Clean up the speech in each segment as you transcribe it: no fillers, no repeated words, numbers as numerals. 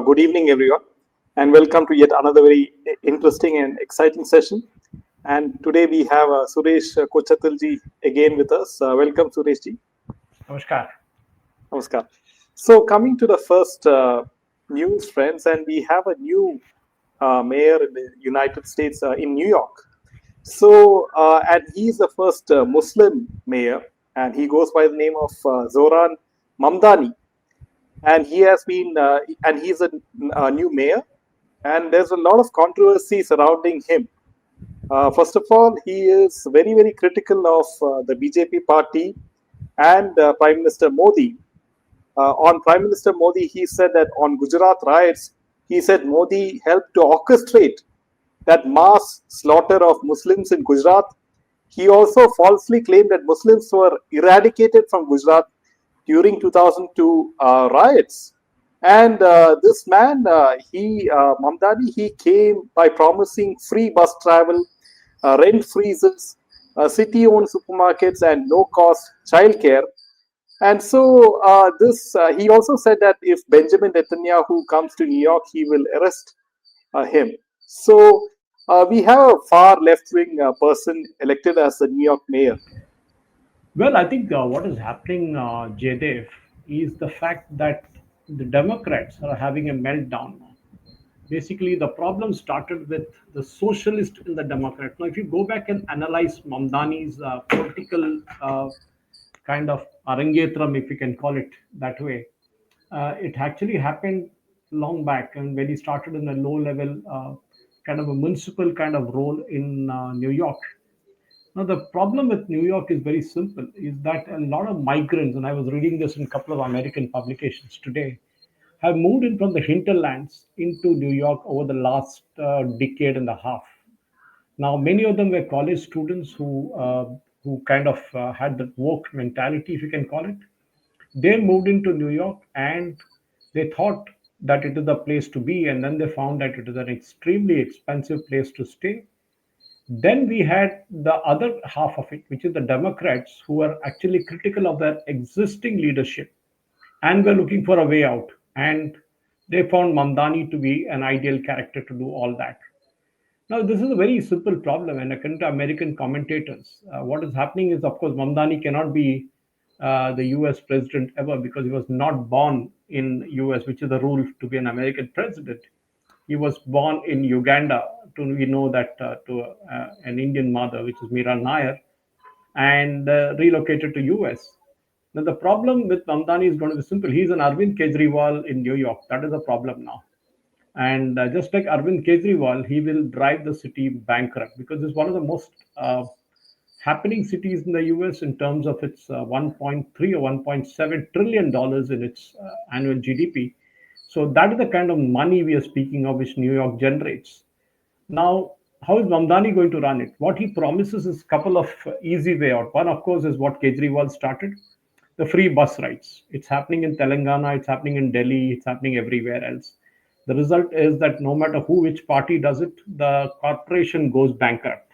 good evening, everyone, and welcome to yet another very interesting and exciting session. And today we have Suresh Kochattil ji again with us. Welcome, Suresh ji. Namaskar. Namaskar. So, coming to the first news, friends, and we have a new mayor in the United States in New York. So, and he's the first Muslim mayor, and he goes by the name of Zoran Mamdani, and he has been, and he's a new mayor, and there's a lot of controversy surrounding him. First of all, he is very, very critical of the BJP party and Prime Minister Modi. On Prime Minister Modi, he said that on Gujarat riots, he said Modi helped to orchestrate that mass slaughter of Muslims in Gujarat. He also falsely claimed that Muslims were eradicated from Gujarat during 2002 riots. And this man, Mamdani, he came by promising free bus travel, rent freezes, city-owned supermarkets, and no-cost childcare. And so this, he also said that if Benjamin Netanyahu comes to New York, he will arrest him. So we have a far left-wing person elected as the New York mayor. Well, I think what is happening, Jaydev, is the fact that the Democrats are having a meltdown now. Basically, the problem started with the socialist in the Democrat. Now, if you go back and analyze Mamdani's political kind of arangetram, if you can call it that way, it actually happened long back, and when he started in a low level, kind of a municipal kind of role in New York. Now, the problem with New York is very simple, is that a lot of migrants, and I was reading this in a couple of American publications today, have moved in from the hinterlands into New York over the last decade and a half. Now, many of them were college students who kind of had that woke mentality, if you can call it. They moved into New York and they thought that it is the place to be, and then they found that it is an extremely expensive place to stay. Then we had the other half of it, which is the Democrats, who are actually critical of their existing leadership and were looking for a way out. And they found Mamdani to be an ideal character to do all that. Now, this is a very simple problem, and according to American commentators, what is happening is, of course, Mamdani cannot be the U.S. president ever because he was not born in U.S., which is the rule to be an American president. He was born in Uganda. We know that to an Indian mother, which is Mira Nair, and relocated to US. Now the problem with Mamdani is going to be simple. He's an Arvind Kejriwal in New York. That is a problem now. And just like Arvind Kejriwal, he will drive the city bankrupt because it's one of the most happening cities in the US in terms of its 1.3 or 1.7 trillion dollars in its annual GDP. So that is the kind of money we are speaking of, which New York generates. Now, how is Mamdani going to run it? What he promises is a couple of easy way out. One, of course, is what Kejriwal started, the free bus rides. It's happening in Telangana, it's happening in Delhi, it's happening everywhere else. The result is that no matter which party does it, the corporation goes bankrupt.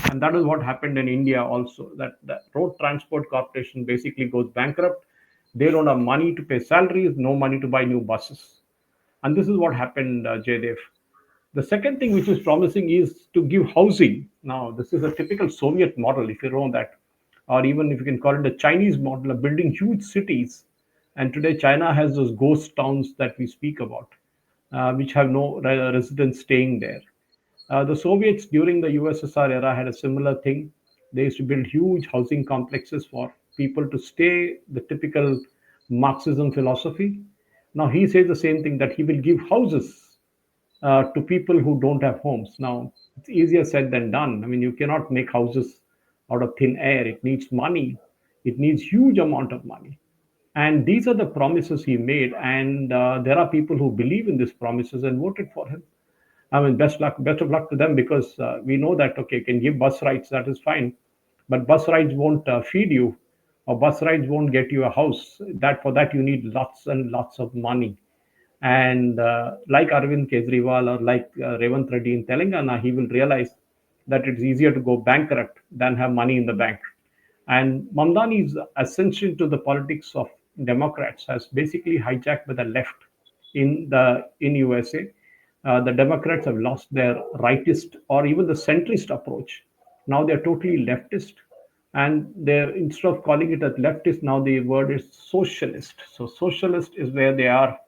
And that is what happened in India also, that the road transport corporation basically goes bankrupt. They don't have money to pay salaries, no money to buy new buses. And this is what happened, Jaydev. The second thing which is promising is to give housing. Now, this is a typical Soviet model, if you know that, or even if you can call it a Chinese model of building huge cities. And today, China has those ghost towns that we speak about, which have no residents staying there. The Soviets during the USSR era had a similar thing. They used to build huge housing complexes for people to stay, the typical Marxism philosophy. Now, he says the same thing, that he will give houses to people who don't have homes. Now, it's easier said than done. I mean, you cannot make houses out of thin air. It needs money. It needs huge amount of money. And these are the promises he made. And there are people who believe in these promises and voted for him. I mean, best of luck to them, because we know that, okay, you can give bus rides, that is fine. But bus rides won't feed you, or bus rides won't get you a house. That for that you need lots and lots of money. And like Arvind Kejriwal or like Revant Reddy in Telangana, he will realize that it's easier to go bankrupt than have money in the bank. And Mamdani's ascension to the politics of Democrats has basically hijacked by the left. in USA. The Democrats have lost their rightist or even the centrist approach. Now they're totally leftist, and they're instead of calling it a leftist, now the word is socialist. So socialist is where they are,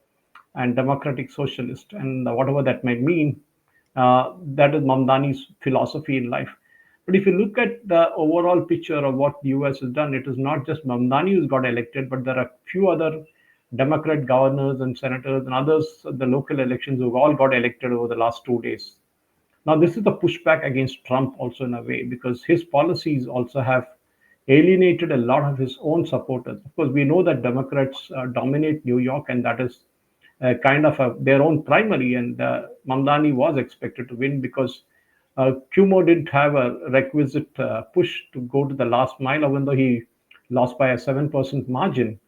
and democratic socialist, and whatever that may mean, that is Mamdani's philosophy in life. But if you look at the overall picture of what the US has done, it is not just Mamdani who's got elected, but there are few other Democrat governors and senators and others at the local elections who all got elected over the last 2 days. Now, this is the pushback against Trump also in a way, because his policies also have alienated a lot of his own supporters. Of course, we know that Democrats dominate New York, and that is kind of their own primary. And Mamdani was expected to win because Cuomo didn't have a requisite push to go to the last mile, even though he lost by a 7% margin.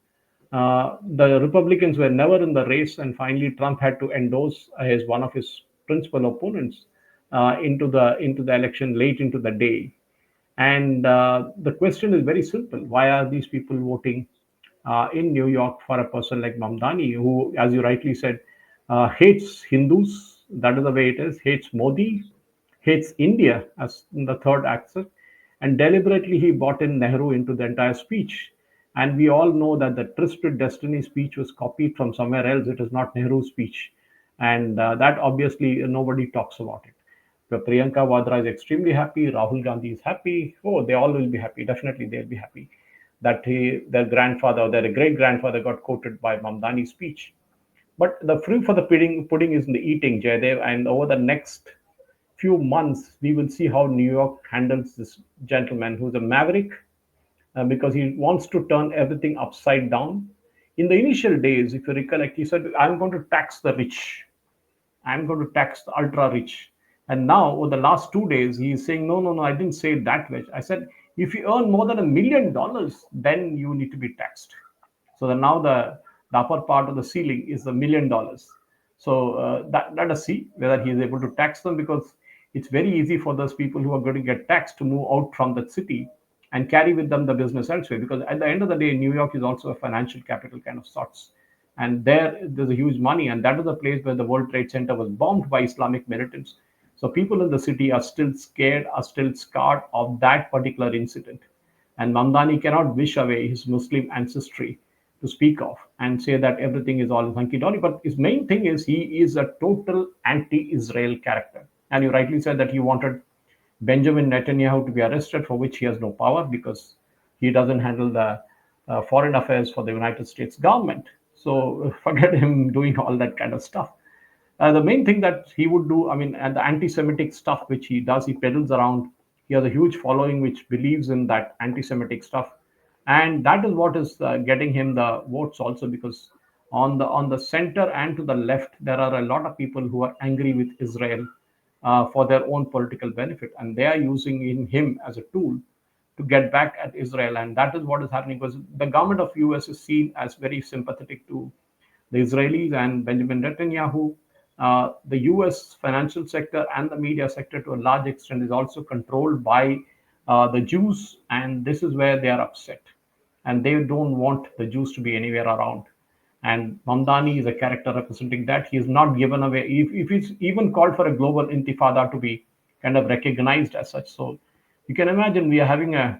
The Republicans were never in the race, and finally Trump had to endorse his one of his principal opponents into the election late into the day. And the question is very simple: why are these people voting in New York for a person like Mamdani, who, as you rightly said, hates Hindus? That is the way it is. Hates Modi, hates India as the third axis, and deliberately he brought in Nehru into the entire speech. And we all know that the Tryst with Destiny speech was copied from somewhere else. It is not Nehru's speech. And that obviously nobody talks about it. So Priyanka Vadra is extremely happy. Rahul Gandhi is happy. Oh, they all will be happy. Definitely, they'll be happy that their grandfather or their great grandfather got quoted by Mamdani's speech. But the proof for the pudding is in the eating, Jaydev. And over the next few months, we will see how New York handles this gentleman who's a maverick, because he wants to turn everything upside down. In the initial days, if you recollect, he said, I'm going to tax the rich. I'm going to tax the ultra rich. And now, over the last 2 days, he is saying, no, no, no, I didn't say it that way. I said, if you earn more than $1 million, then you need to be taxed. So now the upper part of the ceiling is $1 million. So that let us see whether he is able to tax them, because it's very easy for those people who are going to get taxed to move out from that city and carry with them the business elsewhere. Because at the end of the day, New York is also a financial capital kind of sorts, and there's a huge money, and that is the place where the World Trade Center was bombed by Islamic militants. So people in the city are still scared, are still scarred of that particular incident. And Mamdani cannot wish away his Muslim ancestry to speak of and say that everything is all hunky dory. But his main thing is he is a total anti Israel character. And you rightly said that he wanted Benjamin Netanyahu to be arrested, for which he has no power because he doesn't handle the foreign affairs for the United States government. So forget him doing all that kind of stuff. The main thing that he would do, I mean, and the anti-Semitic stuff which he does, he peddles around. He has a huge following which believes in that anti-Semitic stuff, and that is what is getting him the votes also. Because on the center and to the left, there are a lot of people who are angry with Israel for their own political benefit, and they are using in him as a tool to get back at Israel, and that is what is happening. Because the government of US is seen as very sympathetic to the Israelis and Benjamin Netanyahu. The US financial sector and the media sector, to a large extent, is also controlled by the Jews, and this is where they are upset. And they don't want the Jews to be anywhere around. And Mamdani is a character representing that. He is not given away. If he's even called for a global intifada to be kind of recognized as such. So you can imagine we are having a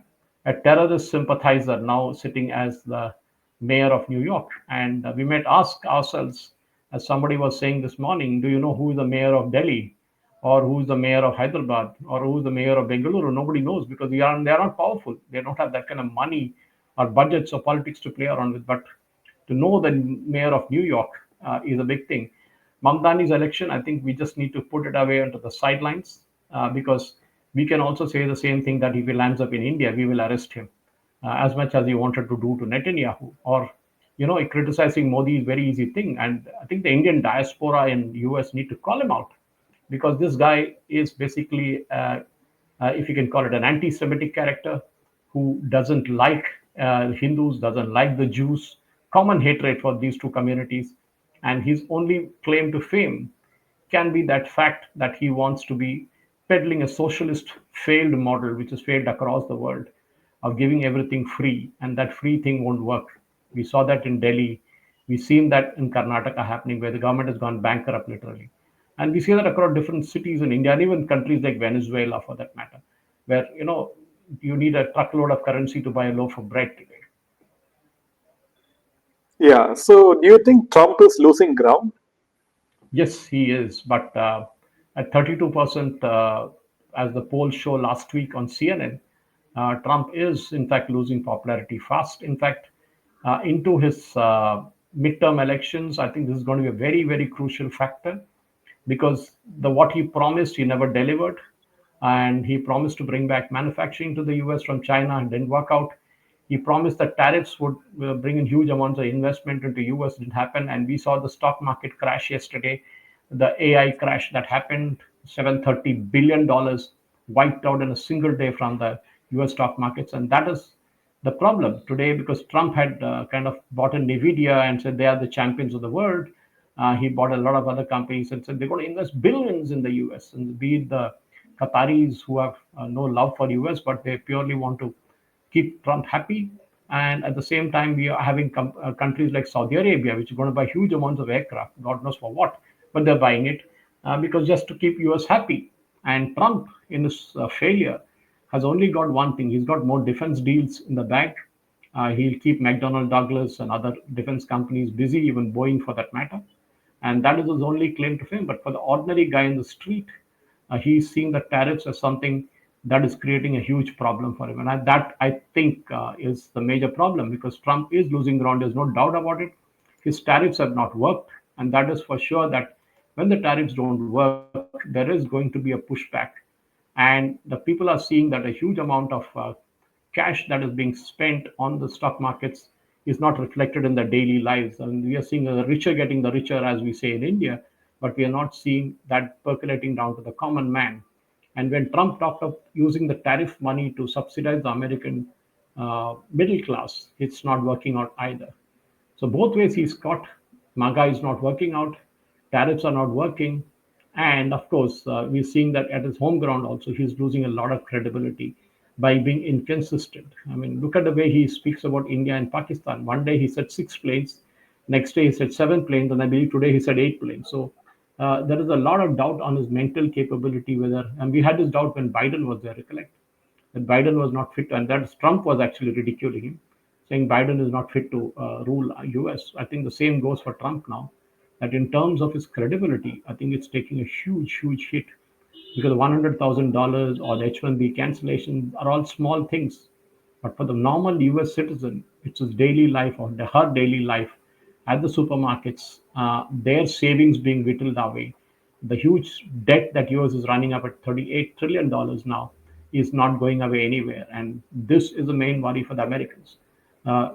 terrorist sympathizer now sitting as the mayor of New York. And we might ask ourselves, as somebody was saying this morning, do you know who is the mayor of Delhi? Or who is the mayor of Hyderabad? Or who is the mayor of Bengaluru? Nobody knows, because they are not powerful. They don't have that kind of money or budgets or politics to play around with. But to know the mayor of New York is a big thing. Mamdani's election, I think we just need to put it away onto the sidelines, because we can also say the same thing, that if he lands up in India, we will arrest him, as much as he wanted to do to Netanyahu. Or, criticizing Modi is a very easy thing. And I think the Indian diaspora in US need to call him out, because this guy is basically, if you can call it, an anti-Semitic character who doesn't like Hindus, doesn't like the Jews, common hatred for these two communities. And his only claim to fame can be that fact that he wants to be peddling a socialist failed model, which has failed across the world, of giving everything free, and that free thing won't work. We saw that in Delhi, We've seen that in Karnataka happening, where the government has gone bankrupt literally. And we see that across different cities in India and even countries like Venezuela for that matter, where you need a truckload of currency to buy a loaf of bread today. Yeah. So do you think Trump is losing ground? Yes, he is, but at 32%, as the polls show last week on CNN, Trump is in fact losing popularity fast. In fact, into his midterm elections, I think this is going to be a very, very crucial factor because the what he promised he never delivered, and he promised to bring back manufacturing to the US from China and didn't work out. He promised that tariffs would bring in huge amounts of investment into US. Didn't happen, and we saw the stock market crash yesterday. The AI crash that happened, $730 billion wiped out in a single day from the US stock markets, and that is the problem today because Trump had kind of bought in Nvidia and said they are the champions of the world. He bought a lot of other companies and said they're going to invest billions in the US, and be it the Qataris who have no love for US, but they purely want to keep Trump happy. And at the same time, we are having countries like Saudi Arabia, which are going to buy huge amounts of aircraft, God knows for what, but they're buying it because just to keep US happy. And Trump, in his failure, has only got one thing. He's got more defense deals in the bag. He'll keep McDonnell Douglas and other defense companies busy, even Boeing for that matter. And that is his only claim to fame. But for the ordinary guy in the street, he's seeing the tariffs as something that is creating a huge problem for him. And that I think is the major problem because Trump is losing ground. There's no doubt about it. His tariffs have not worked. And that is for sure that when the tariffs don't work, there is going to be a pushback. And the people are seeing that a huge amount of cash that is being spent on the stock markets is not reflected in their daily lives. And we are seeing the richer getting the richer, as we say in India, but we are not seeing that percolating down to the common man. And when Trump talked of using the tariff money to subsidize the American middle class, it's not working out either. So both ways he's caught. MAGA is not working out. Tariffs are not working. And of course, we're seeing that at his home ground also, he's losing a lot of credibility by being inconsistent. I mean, look at the way he speaks about India and Pakistan. One day he said 6 planes, next day he said 7 planes, and I believe today he said 8 planes. So there is a lot of doubt on his mental capability. Whether, and we had this doubt when Biden was there, recollect that Biden was not fit, and that Trump was actually ridiculing him, saying Biden is not fit to rule US. I think the same goes for Trump now. That in terms of his credibility, I think it's taking a huge, huge hit because $100,000 or the H-1B cancellation are all small things. But for the normal US citizen, it's his daily life or her daily life at the supermarkets, their savings being whittled away. The huge debt that US is running up at $38 trillion now is not going away anywhere. And this is the main worry for the Americans.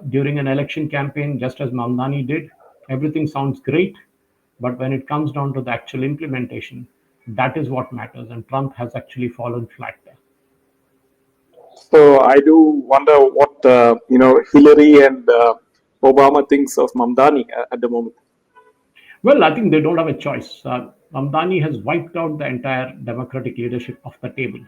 During an election campaign, just as Mamdani did, everything sounds great. But when it comes down to the actual implementation, that is what matters. And Trump has actually fallen flat there. So I do wonder what Hillary and Obama thinks of Mamdani at the moment. Well, I think they don't have a choice. Mamdani has wiped out the entire Democratic leadership off the table,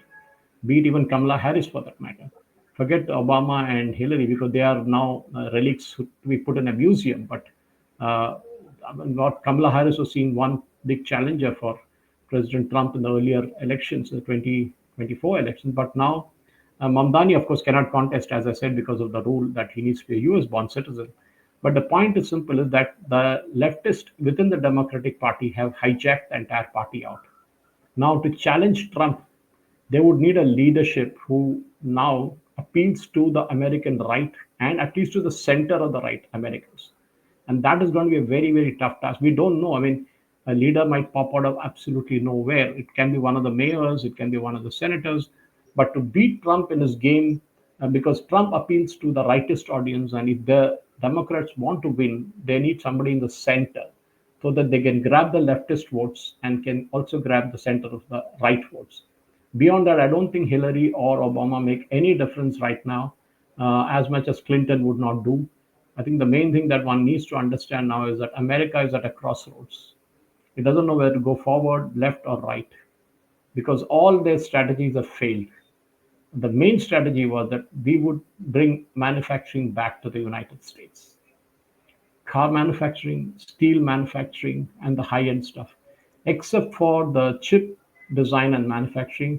be it even Kamala Harris for that matter. Forget Obama and Hillary because they are now relics to be put in a museum. But uh, what Kamala Harris was seen one big challenger for President Trump in the earlier elections, the 2024 elections. But now Mamdani, of course, cannot contest, as I said, because of the rule that he needs to be a US born citizen. But the point is simple is that the leftists within the Democratic Party have hijacked the entire party out. Now, to challenge Trump, they would need a leadership who now appeals to the American right and at least to the center of the right Americans. And that is going to be a very, very tough task. We don't know. I mean, a leader might pop out of absolutely nowhere. It can be one of the mayors, it can be one of the senators. But to beat Trump in his game, because Trump appeals to the rightist audience, and if the Democrats want to win, they need somebody in the center so that they can grab the leftist votes and can also grab the center of the right votes. Beyond that, I don't think Hillary or Obama make any difference right now, as much as Clinton would not do. I think the main thing that one needs to understand now is that America is at a crossroads. It doesn't know where to go forward, left, or right, because all their strategies have failed. The main strategy was that we would bring manufacturing back to the United States. car manufacturing, steel manufacturing, and the high-end stuff. Except for the chip design and manufacturing,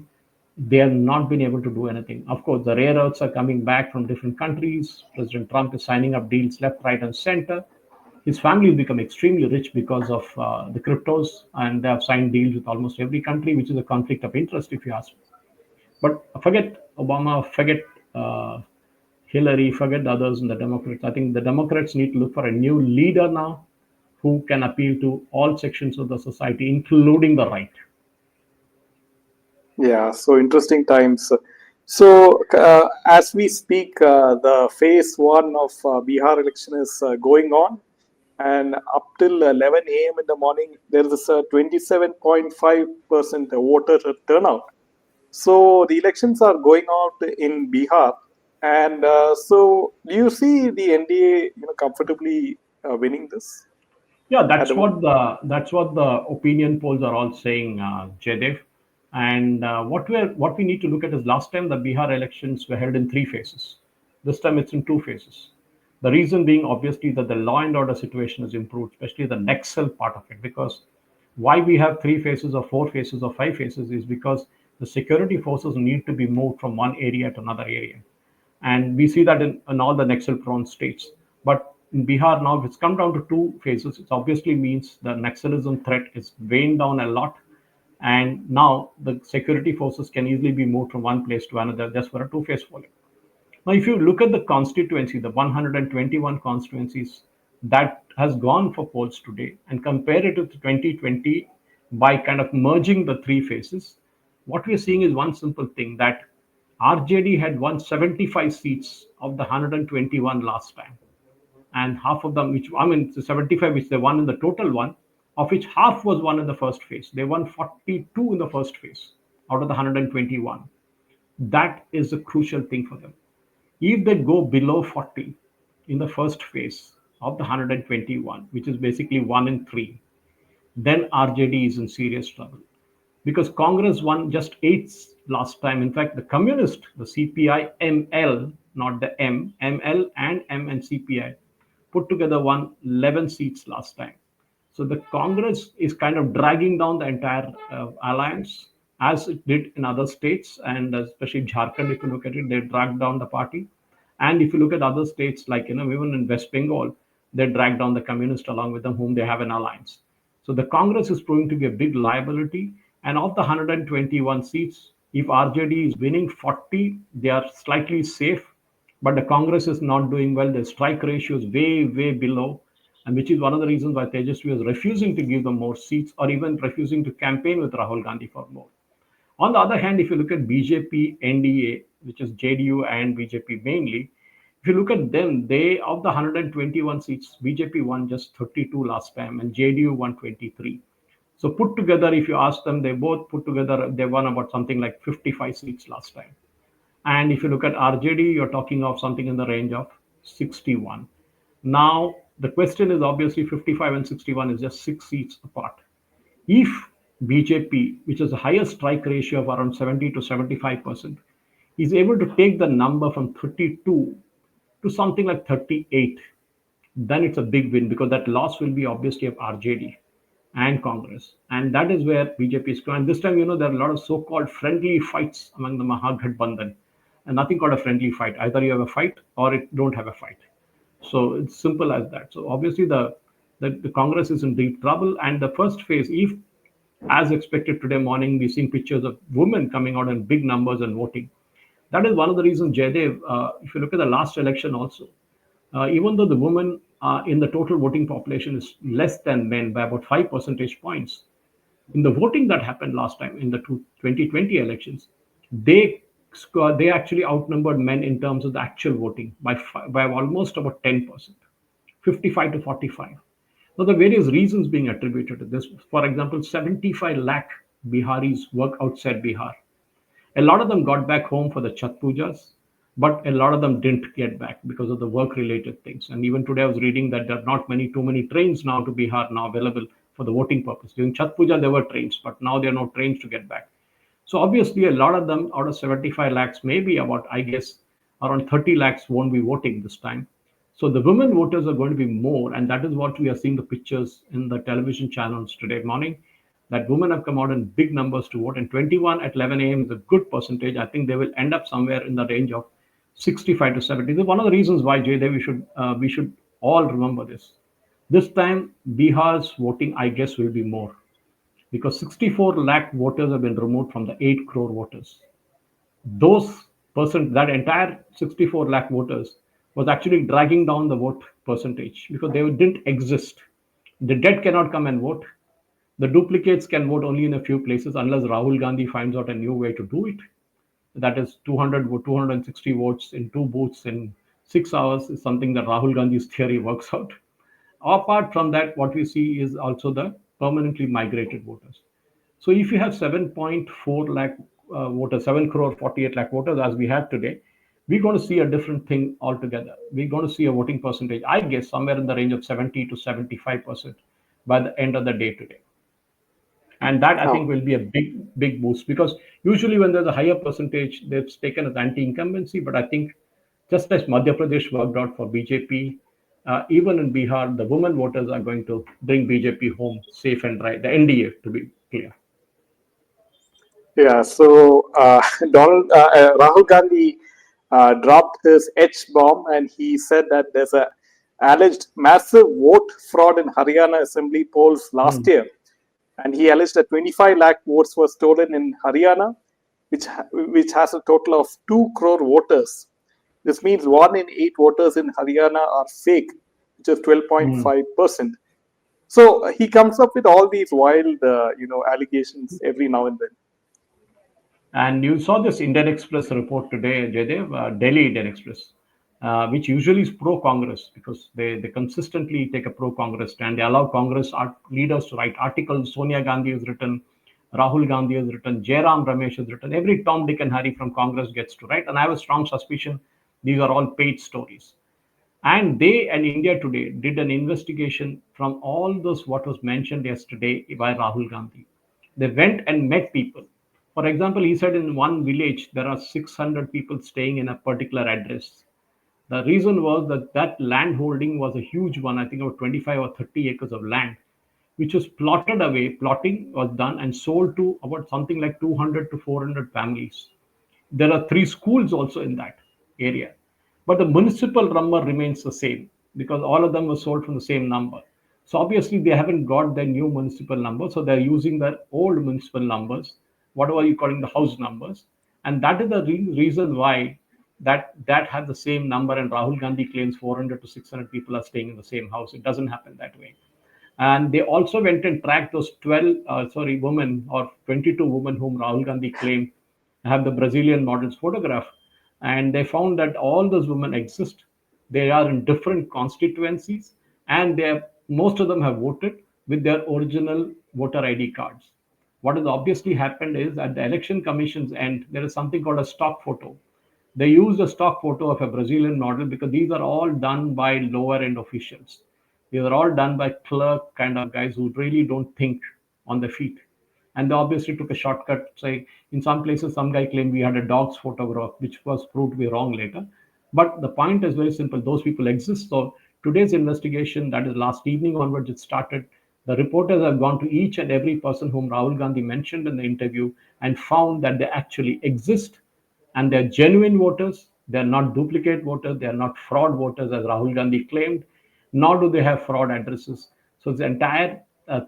they have not been able to do anything. Of course, the rare earths are coming back from different countries. President Trump is signing up deals left, right, and center. His family has become extremely rich because of the cryptos, and they have signed deals with almost every country, which is a conflict of interest, if you ask me. But forget Obama, forget uh, Hillary, forget the others in the Democrats. I think the Democrats need to look for a new leader now who can appeal to all sections of the society, including the right. Yeah, so interesting times. So, as we speak, the phase one of Bihar election is going on, and up till 11 a.m. in the morning, there is a 27.5% voter turnout. So, the elections are going out in Bihar, and so do you see the NDA, comfortably winning this Yeah, at the that's moment? what the opinion polls are all saying, Jaydev. And what we need to look at is last time the Bihar elections were held in three phases. This time it's in two phases. The reason being obviously that the law and order situation has improved, especially the Nexel part of it. Because why we have three phases or four phases or five phases is because the security forces need to be moved from one area to another area, and we see that in all the Naxal prone states. But in Bihar now, it's come down to two phases. It obviously means the Naxalism threat is weighing down a lot, and now the security forces can easily be moved from one place to another just for a two-phase polling. Now, if you look at the constituency, the 121 constituencies that has gone for polls today, and compare it with 2020 by kind of merging the three phases, what we're seeing is one simple thing, that RJD had won 75 seats of the 121 last time, and half of them, which I mean, 75 which they won in the total one, of which half was won in the first phase. They won 42 in the first phase out of the 121. That is a crucial thing for them. If they go below 40 in the first phase of the 121, which is basically 1 in 3, then RJD is in serious trouble. Because Congress won just 8 last time. In fact, the communist, the CPI ML, not the M, ML and M and CPI, put together won 11 seats last time. So the Congress is kind of dragging down the entire alliance, as it did in other states, and especially Jharkhand. If you look at it, they dragged down the party. And if you look at other states, like even in West Bengal, they dragged down the communist along with them, whom they have an alliance. So the Congress is proving to be a big liability. And of the 121 seats, if RJD is winning 40, they are slightly safe. But the Congress is not doing well. The strike ratio is way, way below, and which is one of the reasons why Tejasvi was refusing to give them more seats, or even refusing to campaign with Rahul Gandhi for more. On the other hand, if you look at BJP, NDA, which is JDU and BJP mainly, if you look at them, they of the 121 seats, BJP won just 32 last time, and JDU won 23. So put together, if you ask them, they both put together, they won about something like 55 seats last time. And if you look at RJD, you're talking of something in the range of 61. Now, the question is obviously 55 and 61 is just 6 seats apart. If BJP, which is the highest strike ratio of around 70 to 75%, is able to take the number from 32 to something like 38, then it's a big win, because that loss will be obviously of RJD and Congress. And that is where BJP is going. And this time, there are a lot of so called friendly fights among the Mahagathbandhan. And nothing called a friendly fight. Either you have a fight or it don't have a fight. So it's simple as that. So obviously, the Congress is in deep trouble. And the first phase, if as expected today morning, we're seeing pictures of women coming out in big numbers and voting. That is one of the reasons, Jaydev, if you look at the last election also, even though the women in the total voting population is less than men by about 5 percentage points, in the voting that happened last time in the 2020 elections, they actually outnumbered men in terms of the actual voting by almost about 10%, 55 to 45. Now, the various reasons being attributed to this, for example, 75 lakh Biharis work outside Bihar. A lot of them got back home for the Chhat Pujas, but a lot of them didn't get back because of the work-related things. And even today, I was reading that there are not too many trains now to Bihar now available for the voting purpose. During Chhat Puja, there were trains, but now there are no trains to get back. So obviously, a lot of them out of 75 lakhs, maybe about, I guess, around 30 lakhs won't be voting this time. So the women voters are going to be more, and that is what we are seeing the pictures in the television channels today morning. That women have come out in big numbers to vote, and 21 at 11 a.m. is a good percentage. I think they will end up somewhere in the range of 65 to 70. This is one of the reasons why Jay, we should all remember this. This time, Bihar's voting, I guess, will be more because 64 lakh voters have been removed from the 8 crore voters. Those that entire 64 lakh voters was actually dragging down the vote percentage because they didn't exist. The dead cannot come and vote. The duplicates can vote only in a few places unless Rahul Gandhi finds out a new way to do it. That is 260 votes in two booths in 6 hours is something that Rahul Gandhi's theory works out. Apart from that, what we see is also the permanently migrated voters. So if you have 7.4 lakh voters, 7 crore 48 lakh voters as we have today, we're going to see a different thing altogether. We're going to see a voting percentage, I guess, somewhere in the range of 70 to 75% by the end of the day today. And that I think Oh, will be a big boost because usually when there's a higher percentage, that's taken as anti-incumbency. But I think just as Madhya Pradesh worked out for BJP, even in Bihar, the women voters are going to bring BJP home safe and dry. The NDA, to be clear. yeah. So Rahul Gandhi dropped his H bomb, and he said that there's a alleged massive vote fraud in Haryana assembly polls last Hmm. year, and he alleged that 25 lakh votes were stolen in Haryana, which has a total of 2 crore voters. This means 1 in 8 voters in Haryana are fake, which is Hmm. 12.5%. So he comes up with all these wild, allegations every now and then. And you saw this Indian Express report today, Jaydev, Delhi Indian Express, which usually is pro-Congress because they consistently take a pro-Congress stand. They allow Congress leaders to write articles. Sonia Gandhi has written, Rahul Gandhi has written, Jairam Ramesh has written. Every Tom, Dick, and Harry from Congress gets to write. And I have a strong suspicion these are all paid stories. And they and India Today did an investigation from all those what was mentioned yesterday by Rahul Gandhi. They went and met people. For example, he said in one village there are 600 people staying in a particular address. The reason was that that land holding was a huge one, I think about 25 or 30 acres of land, which was plotted away. Plotting was done and sold to about something like 200 to 400 families. There are three schools also in that area. But the municipal number remains the same because all of them were sold from the same number. So obviously they haven't got their new municipal number. So they're using their old municipal numbers, whatever you calling the house numbers. And that is the reason why that had the same number and Rahul Gandhi claims 400 to 600 people are staying in the same house. It doesn't happen that way. And they also went and tracked those 12 women or 22 women whom Rahul Gandhi claimed have the Brazilian model's photograph, and they found that all those women exist. They are in different constituencies, and most of them have voted with their original voter ID cards. What has obviously happened is at the election commission's end, there is something called a stock photo. They used a stock photo of a Brazilian model because these are all done by lower end officials. These are all done by clerk kind of guys who really don't think on their feet. And they obviously took a shortcut. Say, in some places, some guy claimed we had a dog's photograph, which was proved to be wrong later. But the point is very simple: those people exist. So today's investigation, that is last evening onwards, it started. The reporters have gone to each and every person whom Rahul Gandhi mentioned in the interview and found that they actually exist and they're genuine voters. They're not duplicate voters. They're not fraud voters, as Rahul Gandhi claimed, nor do they have fraud addresses. So the entire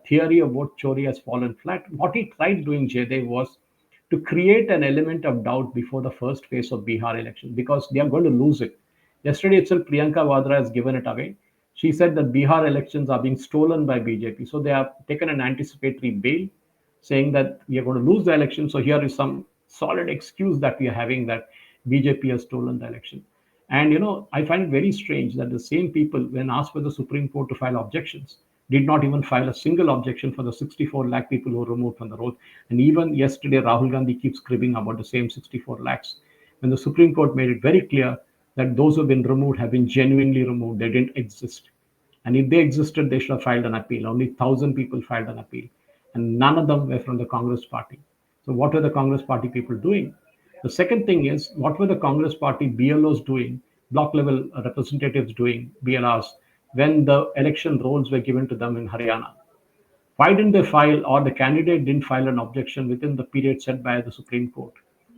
theory of vote chori has fallen flat. What he tried doing, Jaydev, was to create an element of doubt before the first phase of Bihar election because they are going to lose it. Yesterday itself, Priyanka Vadra has given it away. She said that Bihar elections are being stolen by BJP. So they have taken an anticipatory bail saying that we are going to lose the election. So here is some solid excuse that we are having that BJP has stolen the election. And I find it very strange that the same people, when asked by the Supreme Court to file objections, did not even file a single objection for the 64 lakh people who were removed from the roll. And even yesterday, Rahul Gandhi keeps cribbing about the same 64 lakhs. When the Supreme Court made it very clear that those who have been removed have been genuinely removed, they didn't exist. And if they existed, they should have filed an appeal. Only 1,000 people filed an appeal, and none of them were from the Congress party. So, what were the Congress party people doing? The second thing is, what were the Congress party BLOs doing block level representatives doing, BLRs, when the election rolls were given to them in Haryana? Why didn't they file, or the candidate didn't file an objection within the period set by the Supreme Court?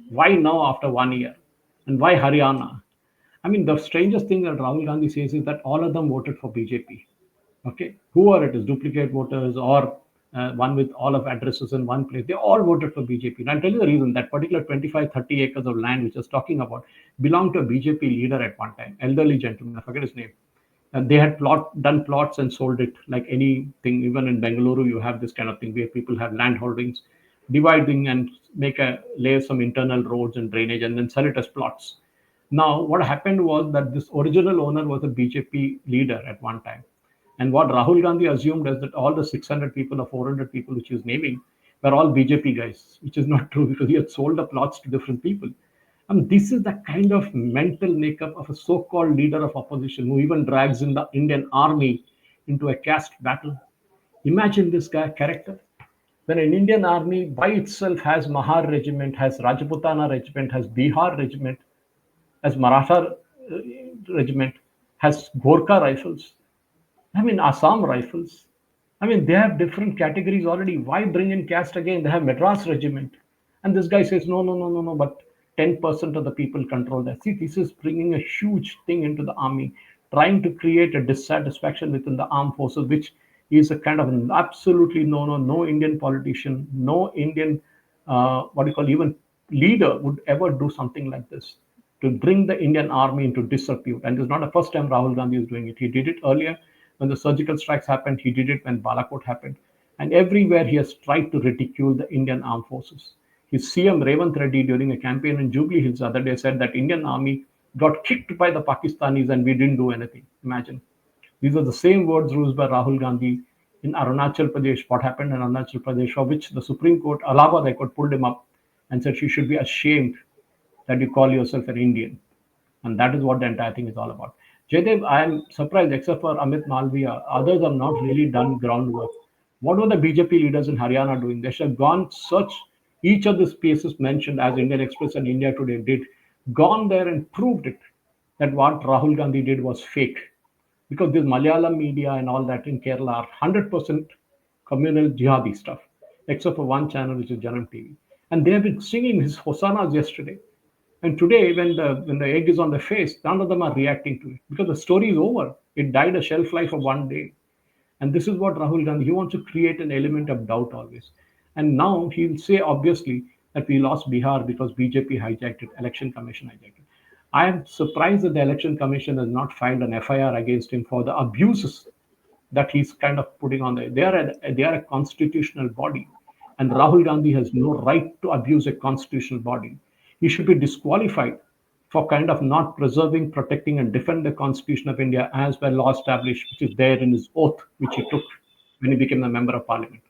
Why now after 1 year? And why Haryana? I mean, the strangest thing that Rahul Gandhi says is that all of them voted for BJP. Okay, whoever it is, duplicate voters or one with all of addresses in one place, they all voted for BJP. And I'll tell you the reason. That particular 25, 30 acres of land which I was talking about belonged to a BJP leader at one time, elderly gentleman, I forget his name. And they had done plots and sold it like anything. Even in Bengaluru, you have this kind of thing where people have land holdings, dividing and lay some internal roads and drainage and then sell it as plots. Now, what happened was that this original owner was a BJP leader at one time. And what Rahul Gandhi assumed is that all the 600 people or 400 people which he was naming were all BJP guys, which is not true because he had sold the plots to different people. And this is the kind of mental makeup of a so called leader of opposition who even drags in the Indian army into a caste battle. Imagine this guy character. When an Indian army by itself has Mahar regiment, has Rajputana regiment, has Bihar regiment, has Maratha regiment, has Gorkha rifles, I mean, Assam rifles. I mean, they have different categories already. Why bring in caste again? They have Madras regiment. And this guy says, no, no, no, no, no, but 10% of the people control that. See, this is bringing a huge thing into the army, trying to create a dissatisfaction within the armed forces, which is a kind of an absolutely no, no, no Indian politician, no Indian, what do you call, even leader would ever do something like this to bring the Indian army into disrepute. And this is not the first time Rahul Gandhi is doing it. He did it earlier when the surgical strikes happened. He did it when Balakot happened. And everywhere he has tried to ridicule the Indian armed forces. His CM Revant Reddy during a campaign in Jubilee Hills the other day said that Indian army got kicked by the Pakistanis and we didn't do anything. Imagine. These are the same words used by Rahul Gandhi in Arunachal Pradesh. What happened in Arunachal Pradesh, for which the Supreme Court, Allahabad High Court, pulled him up and said, you should be ashamed that you call yourself an Indian. And that is what the entire thing is all about. Jaydev, I am surprised, except for Amit Malviya, others have not really done groundwork. What were the BJP leaders in Haryana doing? They should have gone search each of the spaces mentioned as Indian Express and India Today did, gone there and proved it that what Rahul Gandhi did was fake. Because this Malayalam media and all that in Kerala are 100% communal jihadi stuff, except for one channel which is Janam TV. And they have been singing his hosanas yesterday. And today, when the egg is on the face, none of them are reacting to it because the story is over. It died a shelf life of 1 day. And this is what Rahul Gandhi, he wants to create an element of doubt always. And now he'll say obviously that we lost Bihar because BJP hijacked it, election commission hijacked it. I am surprised that the election commission has not filed an FIR against him for the abuses that he's kind of putting on there. They are a constitutional body, and Rahul Gandhi has no right to abuse a constitutional body. He should be disqualified for kind of not preserving, protecting, and defend the Constitution of India as by law established, which is there in his oath, which he took when he became a member of parliament.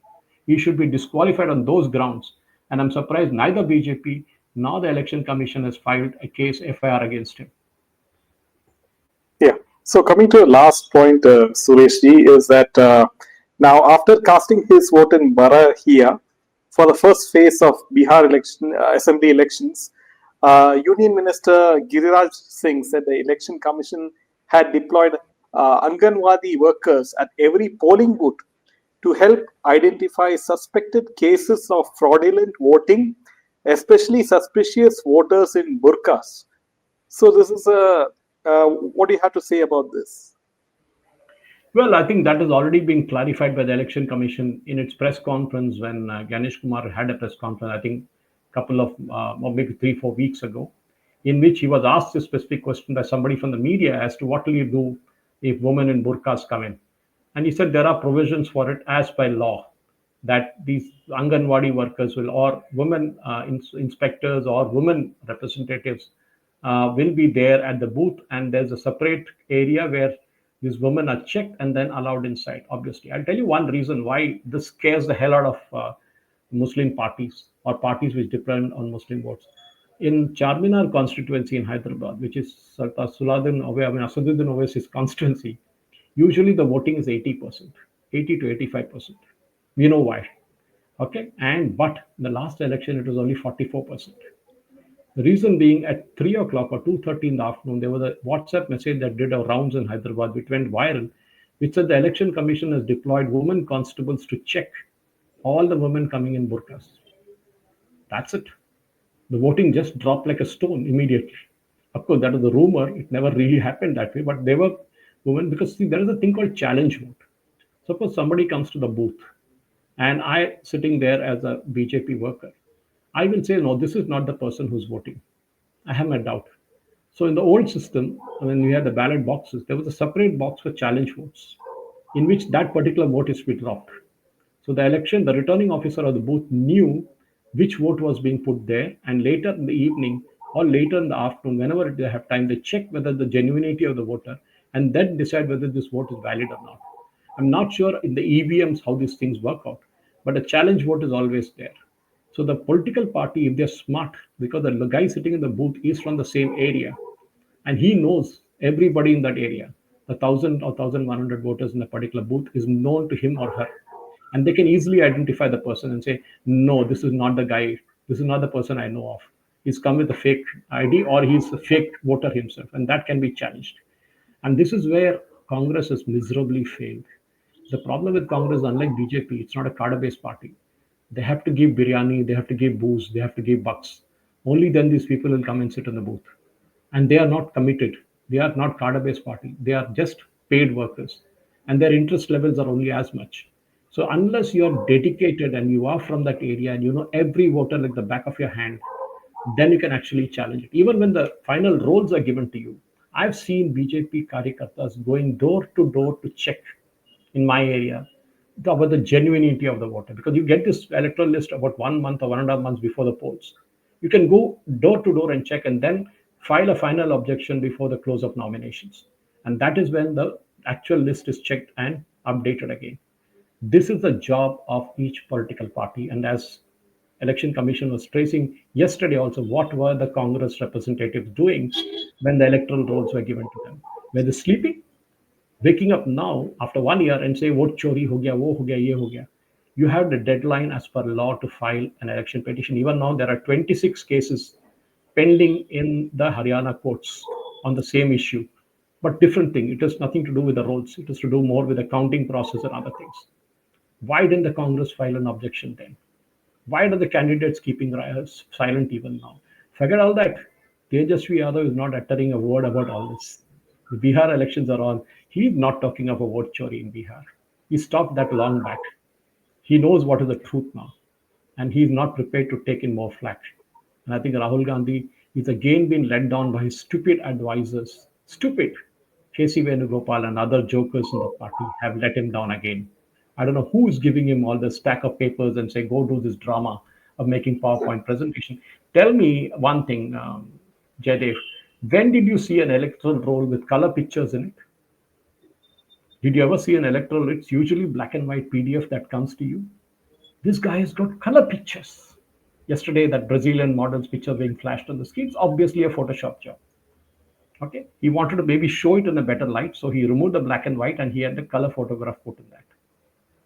He should be disqualified on those grounds. And I'm surprised neither BJP nor the election commission has filed a case FIR against him. Yeah. So coming to the last point, Suresh ji, is that now after casting his vote in Barahia for the first phase of Bihar election assembly elections, Union Minister Giriraj Singh said the election commission had deployed Anganwadi workers at every polling booth to help identify suspected cases of fraudulent voting, especially suspicious voters in burqas. So this is a what do you have to say about this? Well, I think that has already been clarified by the Election Commission in its press conference when Ganesh Kumar had a press conference, I think a couple of, or maybe 3, 4 weeks ago, in which he was asked a specific question by somebody from the media as to what will you do if women in burqas come in. And he said there are provisions for it as by law that these Anganwadi workers will, or women inspectors or women representatives will be there at the booth, and there's a separate area where these women are checked and then allowed inside. Obviously, I'll tell you one reason why this scares the hell out of Muslim parties or parties which depend on Muslim votes. In Charminar constituency in Hyderabad, which is Asaduddin Owaisi's constituency, usually the voting is 80%, 80 to 85%. We know why. Okay, and but the last election it was only 44%. The reason being, at 3 o'clock or 2:30 in the afternoon, there was a WhatsApp message that did a rounds in Hyderabad, which went viral, which said the election commission has deployed women constables to check all the women coming in burqas. That's it. The voting just dropped like a stone immediately. Of course, that was the rumor. It never really happened that way, but they were women because see, there is a thing called challenge vote. Suppose somebody comes to the booth and I sitting there as a BJP worker, I will say, no, this is not the person who's voting. I have my doubt. So in the old system, when we had the ballot boxes, there was a separate box for challenge votes, in which that particular vote is to be dropped. So the election, the returning officer of the booth knew which vote was being put there, and later in the evening or later in the afternoon, whenever they have time, they check whether the genuinity of the voter and then decide whether this vote is valid or not. I'm not sure in the EVMs how these things work out, but a challenge vote is always there. So the political party, if they're smart, because the guy sitting in the booth is from the same area, and he knows everybody in that area. The 1,000 or 1,100 voters in a particular booth is known to him or her, and they can easily identify the person and say, "No, this is not the guy. This is not the person I know of. He's come with a fake ID, or he's a fake voter himself," and that can be challenged. And this is where Congress has miserably failed. The problem with Congress, unlike BJP, it's not a cadre-based party. They have to give biryani, they have to give booze, they have to give bucks. Only then these people will come and sit in the booth, and they are not committed. They are not cadre-based party. They are just paid workers, and their interest levels are only as much. So unless you are dedicated and you are from that area and you know every voter like the back of your hand, then you can actually challenge it. Even when the final rolls are given to you, I've seen BJP karyakartas going door to door to check in my area about the genuinity of the voter, because you get this electoral list about 1 month or 1.5 months before the polls. You can go door to door and check and then file a final objection before the close of nominations. And that is when the actual list is checked and updated again. This is the job of each political party. And as election commission was tracing yesterday also, what were the Congress representatives doing when the electoral rolls were given to them? Were they sleeping? Waking up now after 1 year and say vote chori ho gaya, wo ho gaya, ye ho gaya. You have the deadline as per law to file an election petition. Even now there are 26 cases pending in the Haryana courts on the same issue, but different thing. It has nothing to do with the rolls. It has to do more with the counting process and other things. Why didn't the Congress file an objection then? Why are the candidates keeping silent even now? Forget all that. Tejasvi Yadav is not uttering a word about all this. The Bihar elections are on. He's not talking of a vote chori in Bihar. He stopped that long back. He knows what is the truth now, and he's not prepared to take in more flack. And I think Rahul Gandhi is again being let down by his stupid advisors. Stupid. KC Venugopal and other jokers in the party have let him down again. I don't know who is giving him all the stack of papers and say, go do this drama of making PowerPoint presentation. Tell me one thing, Jaidev. When did you see an electoral roll with color pictures in it? Did you ever see an electoral? It's usually black and white PDF that comes to you. This guy has got color pictures. Yesterday, that Brazilian model's picture being flashed on the screen is obviously a Photoshop job. Okay, he wanted to maybe show it in a better light, so he removed the black and white and he had the color photograph put in that.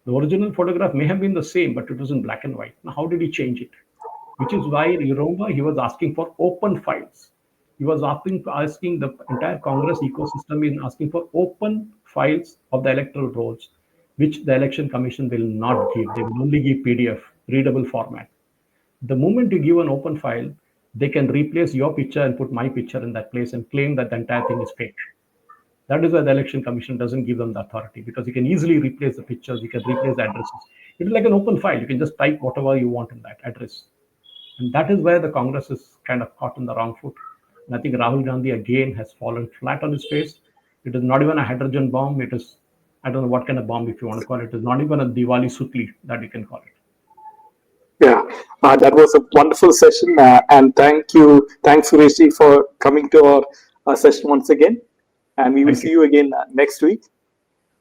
The original photograph may have been the same, but it was in black and white. Now, how did he change it? Which is why you remember he was asking for open files. He was asking the entire Congress ecosystem in asking for open files of the electoral rolls, which the election commission will not give. They will only give PDF, readable format. The moment you give an open file, they can replace your picture and put my picture in that place and claim that the entire thing is fake. That is why the election commission doesn't give them the authority, because you can easily replace the pictures, you can replace the addresses. It is like an open file. You can just type whatever you want in that address. And that is where the Congress is kind of caught in the wrong foot. And I think Rahul Gandhi again has fallen flat on his face. It is not even a hydrogen bomb. It is, I don't know what kind of bomb, if you want to call it. It is not even a Diwali Sutli that you can call it. Yeah, that was a wonderful session, and thanks Suresh for coming to our session once again. And we will Thank see you. you again next week.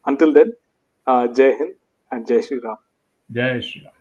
Until then, Jai Hind and Jai Shri Ram. Jai Shri Ram.